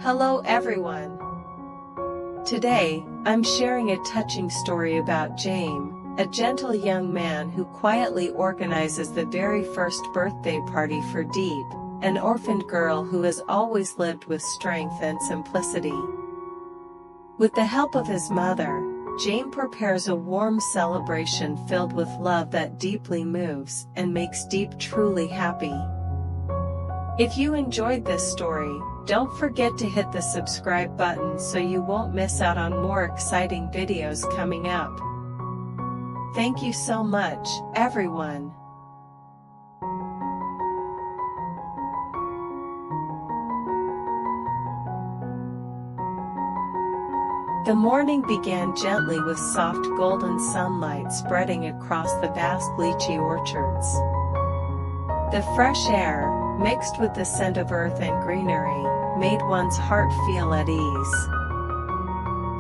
Hello everyone! Today, I'm sharing a touching story about Jame, a gentle young man who quietly organizes the very first birthday party for Diep, an orphaned girl who has always lived with strength and simplicity. With the help of his mother, Jame prepares a warm celebration filled with love that deeply moves and makes Diep truly happy. If you enjoyed this story, don't forget to hit the subscribe button so you won't miss out on more exciting videos coming up. Thank you so much, everyone. The morning began gently with soft golden sunlight spreading across the vast lychee orchards. The fresh air, mixed with the scent of earth and greenery, made one's heart feel at ease.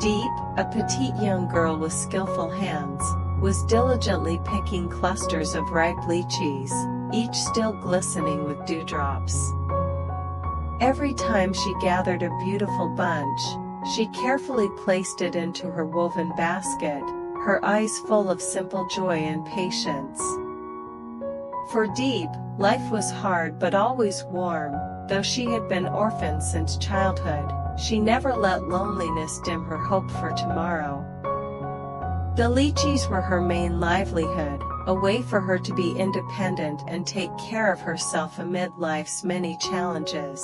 Diep, a petite young girl with skillful hands, was diligently picking clusters of ripe lychees, each still glistening with dewdrops. Every time she gathered a beautiful bunch, she carefully placed it into her woven basket, her eyes full of simple joy and patience. For Diep, life was hard but always warm. Though she had been orphaned since childhood, she never let loneliness dim her hope for tomorrow. The lychees were her main livelihood, a way for her to be independent and take care of herself amid life's many challenges.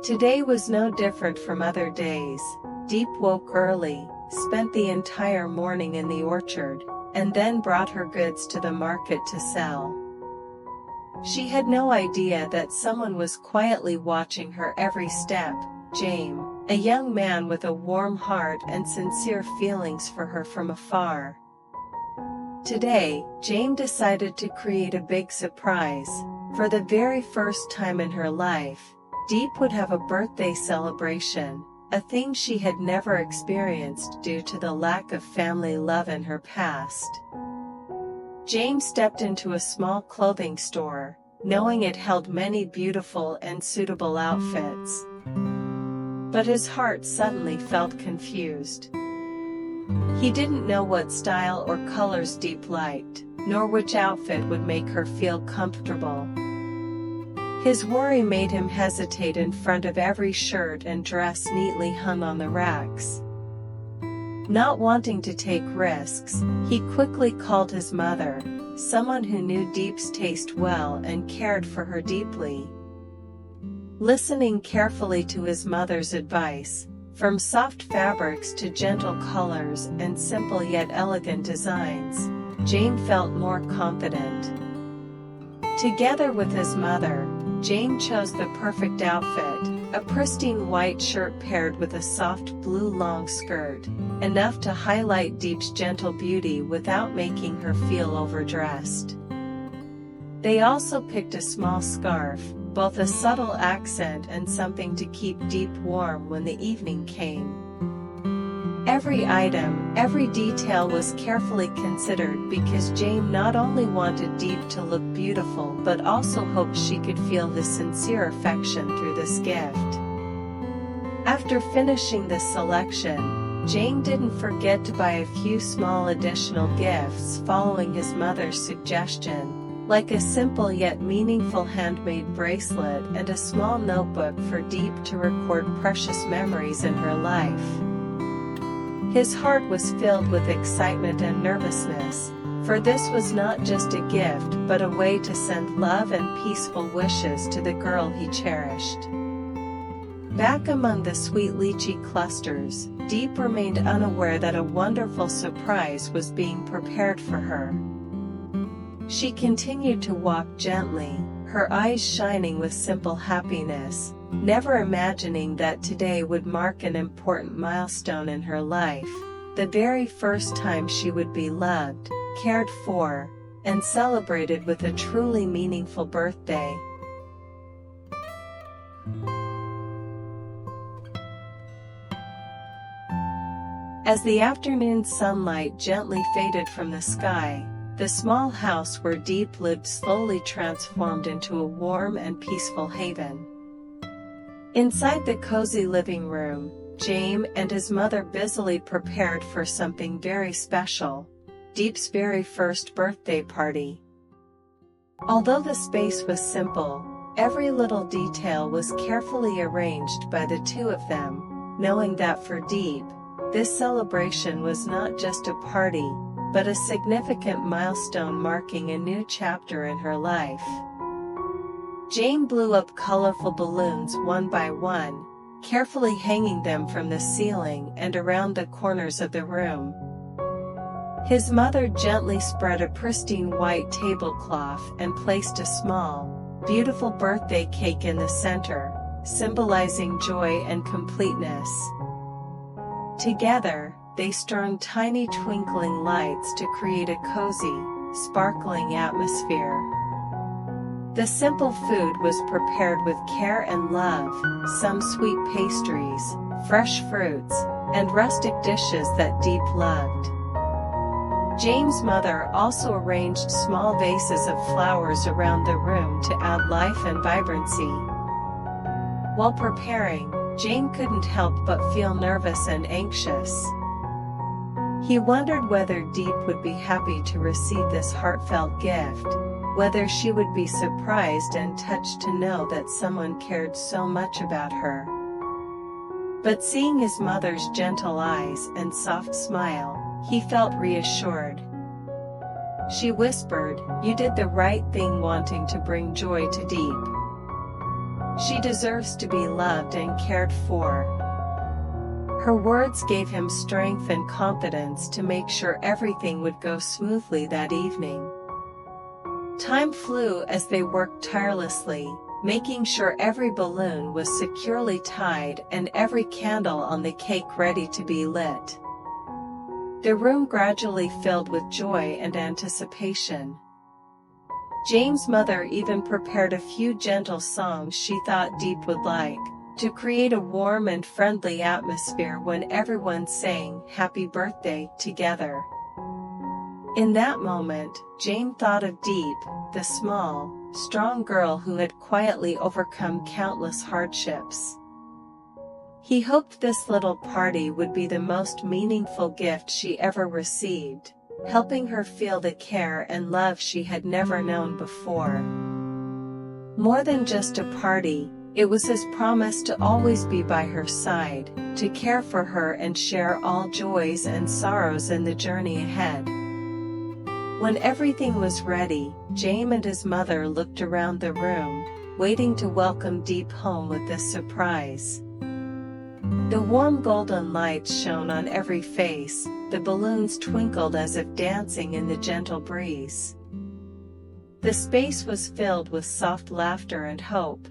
Today was no different from other days. Diep woke early, spent the entire morning in the orchard, and then brought her goods to the market to sell. She had no idea that someone was quietly watching her every step. Jame, a young man with a warm heart and sincere feelings for her from afar. Today, Jame decided to create a big surprise. For the very first time in her life, Diep would have a birthday celebration, a thing she had never experienced due to the lack of family love in her past. Jame stepped into a small clothing store, knowing it held many beautiful and suitable outfits. But his heart suddenly felt confused. He didn't know what style or colors Diep liked, nor which outfit would make her feel comfortable. His worry made him hesitate in front of every shirt and dress neatly hung on the racks. Not wanting to take risks, he quickly called his mother, someone who knew Diep's taste well and cared for her deeply. Listening carefully to his mother's advice, from soft fabrics to gentle colors and simple yet elegant designs, Jame felt more confident. Together with his mother, Jame chose the perfect outfit, a pristine white shirt paired with a soft blue long skirt, enough to highlight Diep's gentle beauty without making her feel overdressed. They also picked a small scarf, both a subtle accent and something to keep Diep warm when the evening came. Every item, every detail was carefully considered because Jame not only wanted Diep to look beautiful but also hoped she could feel his sincere affection through this gift. After finishing this selection, Jame didn't forget to buy a few small additional gifts following his mother's suggestion, like a simple yet meaningful handmade bracelet and a small notebook for Diep to record precious memories in her life. His heart was filled with excitement and nervousness, for this was not just a gift but a way to send love and peaceful wishes to the girl he cherished. Back among the sweet lychee clusters, Diep remained unaware that a wonderful surprise was being prepared for her. She continued to walk gently, her eyes shining with simple happiness, never imagining that today would mark an important milestone in her life, the very first time she would be loved, cared for, and celebrated with a truly meaningful birthday. As the afternoon sunlight gently faded from the sky, the small house where Diep lived slowly transformed into a warm and peaceful haven. Inside the cozy living room, Jame and his mother busily prepared for something very special, Diep's very first birthday party. Although the space was simple, every little detail was carefully arranged by the two of them, knowing that for Diep, this celebration was not just a party, but a significant milestone marking a new chapter in her life. Jame blew up colorful balloons one by one, carefully hanging them from the ceiling and around the corners of the room. His mother gently spread a pristine white tablecloth and placed a small, beautiful birthday cake in the center, symbolizing joy and completeness. Together, they strung tiny twinkling lights to create a cozy, sparkling atmosphere. The simple food was prepared with care and love, some sweet pastries, fresh fruits, and rustic dishes that Diep loved. Jame's mother also arranged small vases of flowers around the room to add life and vibrancy. While preparing, Jame couldn't help but feel nervous and anxious. He wondered whether Diep would be happy to receive this heartfelt gift, whether she would be surprised and touched to know that someone cared so much about her. But seeing his mother's gentle eyes and soft smile, he felt reassured. She whispered, "You did the right thing wanting to bring joy to Diep. She deserves to be loved and cared for." Her words gave him strength and confidence to make sure everything would go smoothly that evening. Time flew as they worked tirelessly, making sure every balloon was securely tied and every candle on the cake ready to be lit. The room gradually filled with joy and anticipation. Jame's mother even prepared a few gentle songs she thought Diep would like, to create a warm and friendly atmosphere when everyone sang "Happy Birthday" together. In that moment, Jame thought of Diep, the small, strong girl who had quietly overcome countless hardships. He hoped this little party would be the most meaningful gift she ever received, helping her feel the care and love she had never known before. More than just a party, it was his promise to always be by her side, to care for her and share all joys and sorrows in the journey ahead. When everything was ready, Jame and his mother looked around the room, waiting to welcome Diep home with this surprise. The warm golden lights shone on every face, the balloons twinkled as if dancing in the gentle breeze. The space was filled with soft laughter and hope.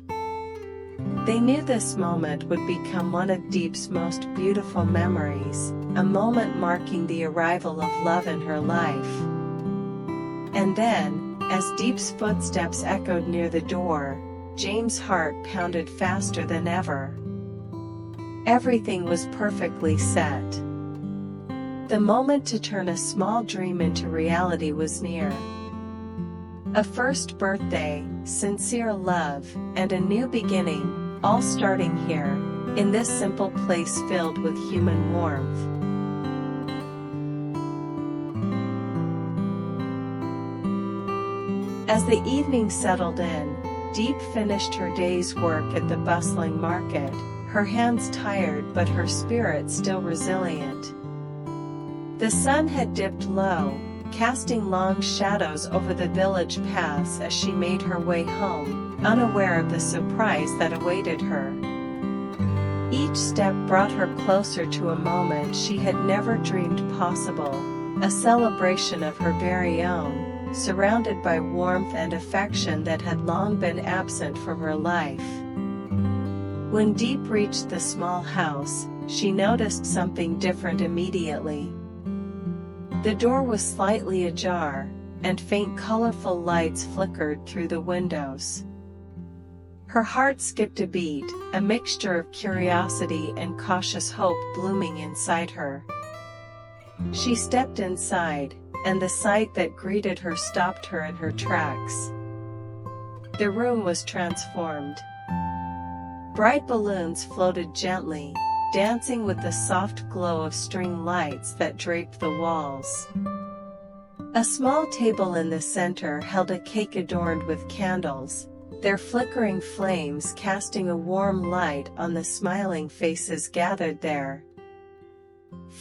They knew this moment would become one of Diep's most beautiful memories, a moment marking the arrival of love in her life. And then, as Diep's footsteps echoed near the door, Jame's heart pounded faster than ever. Everything was perfectly set. The moment to turn a small dream into reality was near. A first birthday, sincere love, and a new beginning, all starting here, in this simple place filled with human warmth. As the evening settled in, Diep finished her day's work at the bustling market, her hands tired but her spirit still resilient. The sun had dipped low, casting long shadows over the village paths as she made her way home, unaware of the surprise that awaited her. Each step brought her closer to a moment she had never dreamed possible, a celebration of her very own, surrounded by warmth and affection that had long been absent from her life. When Diep reached the small house, she noticed something different immediately. The door was slightly ajar, and faint colorful lights flickered through the windows. Her heart skipped a beat, a mixture of curiosity and cautious hope blooming inside her. She stepped inside, and the sight that greeted her stopped her in her tracks. The room was transformed. Bright balloons floated gently, dancing with the soft glow of string lights that draped the walls. A small table in the center held a cake adorned with candles, their flickering flames casting a warm light on the smiling faces gathered there.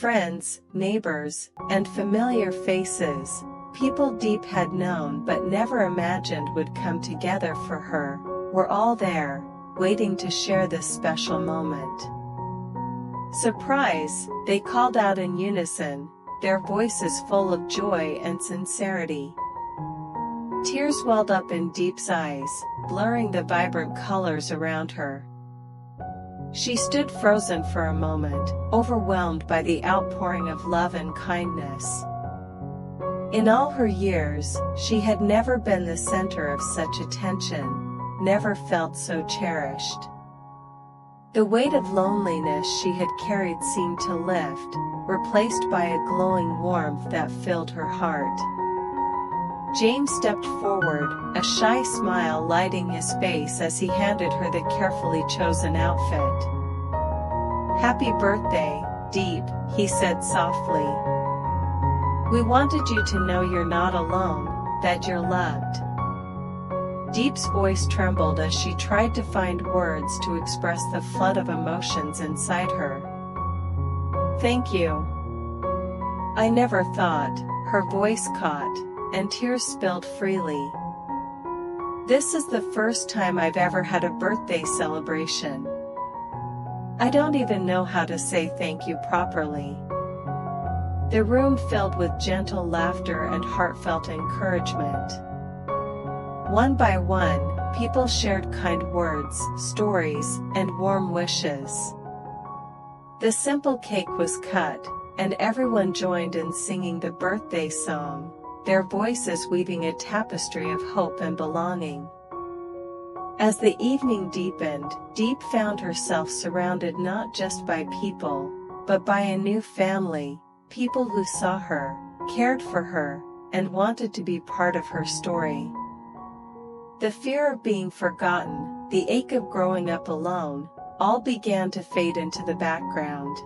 Friends, neighbors, and familiar faces, people Diep had known but never imagined would come together for her, were all there, waiting to share this special moment. "Surprise!" they called out in unison, their voices full of joy and sincerity. Tears welled up in Diep's eyes, blurring the vibrant colors around her. She stood frozen for a moment, overwhelmed by the outpouring of love and kindness. In all her years, she had never been the center of such attention, never felt so cherished. The weight of loneliness she had carried seemed to lift, replaced by a glowing warmth that filled her heart. Jame stepped forward, a shy smile lighting his face as he handed her the carefully chosen outfit. "Happy birthday, Diep," he said softly. "We wanted you to know you're not alone, that you're loved." Diep's voice trembled as she tried to find words to express the flood of emotions inside her. "Thank you. I never thought," her voice caught, and tears spilled freely. "This is the first time I've ever had a birthday celebration. I don't even know how to say thank you properly." The room filled with gentle laughter and heartfelt encouragement. One by one, people shared kind words, stories, and warm wishes. The simple cake was cut, and everyone joined in singing the birthday song, their voices weaving a tapestry of hope and belonging. As the evening deepened, Diep found herself surrounded not just by people, but by a new family, people who saw her, cared for her, and wanted to be part of her story. The fear of being forgotten, the ache of growing up alone, all began to fade into the background.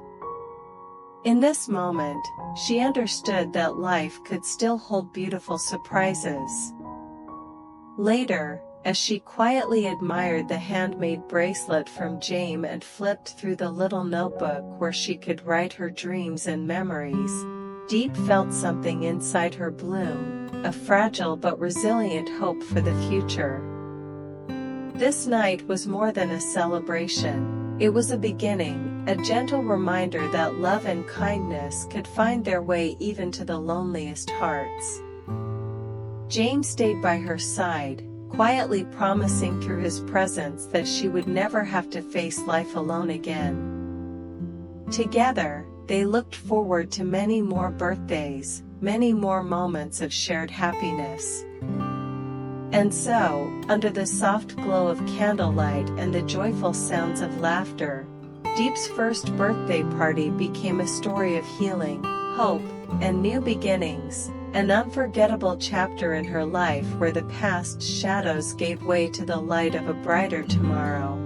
In this moment, she understood that life could still hold beautiful surprises. Later, as she quietly admired the handmade bracelet from Jame and flipped through the little notebook where she could write her dreams and memories, Diep felt something inside her bloom, a fragile but resilient hope for the future. This night was more than a celebration, it was a beginning, a gentle reminder that love and kindness could find their way even to the loneliest hearts. Jame stayed by her side, quietly promising through his presence that she would never have to face life alone again. Together, they looked forward to many more birthdays, many more moments of shared happiness. And so, under the soft glow of candlelight and the joyful sounds of laughter, Diep's first birthday party became a story of healing, hope, and new beginnings, an unforgettable chapter in her life where the past's shadows gave way to the light of a brighter tomorrow.